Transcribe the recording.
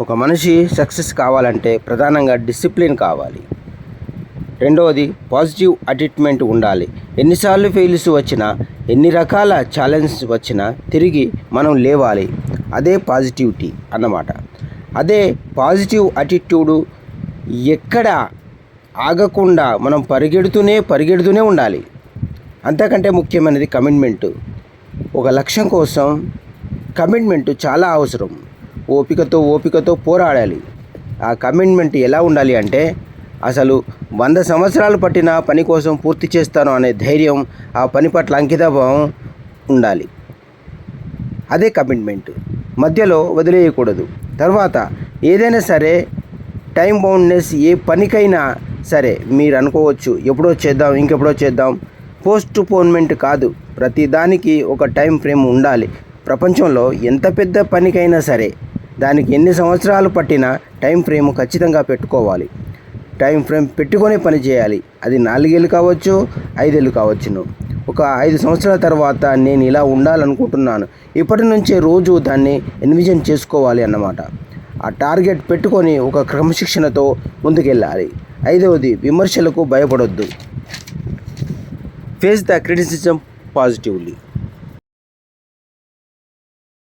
ఒక మనిషి సక్సెస్ కావాలంటే ప్రధానంగా డిసిప్లిన్ కావాలి. రెండవది పాజిటివ్ అటిట్మెంట్ ఉండాలి. ఎన్నిసార్లు ఫెయిల్స్ వచ్చినా, ఎన్ని రకాల ఛాలెంజెస్ వచ్చినా తిరిగి మనం లేవాలి. అదే పాజిటివిటీ అన్నమాట. అదే పాజిటివ్ అటిట్యూడు ఎక్కడ ఆగకుండా మనం పరిగెడుతూనే ఉండాలి. అంతకంటే ముఖ్యమైనది కమిట్మెంటు. ఒక లక్ష్యం కోసం కమిట్మెంట్ చాలా అవసరం. ఓపికతో పోరాడాలి. ఆ కమిట్మెంట్ ఎలా ఉండాలి అంటే అసలు 100 సంవత్సరాలు పట్టిన పని కోసం పూర్తి చేస్తాను అనే ధైర్యం, ఆ పని పట్ల అంకితభావం ఉండాలి. అదే కమిట్మెంట్. మధ్యలో వదిలేయకూడదు. తర్వాత ఏదైనా సరే టైం బౌండ్నెస్, ఏ పనికైనా సరే మీరు అనుకోవచ్చు ఇంకెప్పుడో చేద్దాం. పోస్ట్ పోన్మెంట్ కాదు, ప్రతిదానికి ఒక టైం ఫ్రేమ్ ఉండాలి. ప్రపంచంలో ఎంత పెద్ద పనికైనా సరే దానికి ఎన్ని సంవత్సరాలు పట్టినా టైం ఫ్రేమ్ ఖచ్చితంగా పెట్టుకోవాలి. టైం ఫ్రేమ్ పెట్టుకొని పని చేయాలి. అది 4 ఏళ్ళు కావచ్చు, 5 ఏళ్ళు కావచ్చును. ఒక 5 సంవత్సరాల తర్వాత నేను ఇలా ఉండాలనుకుంటున్నాను, ఇప్పటి నుంచే రోజు దాన్ని ఎన్విజన్ చేసుకోవాలి అన్నమాట. ఆ టార్గెట్ పెట్టుకొని ఒక క్రమశిక్షణతో ముందుకెళ్ళాలి. 5వది విమర్శలకు భయపడొద్దు. Face the criticism positively.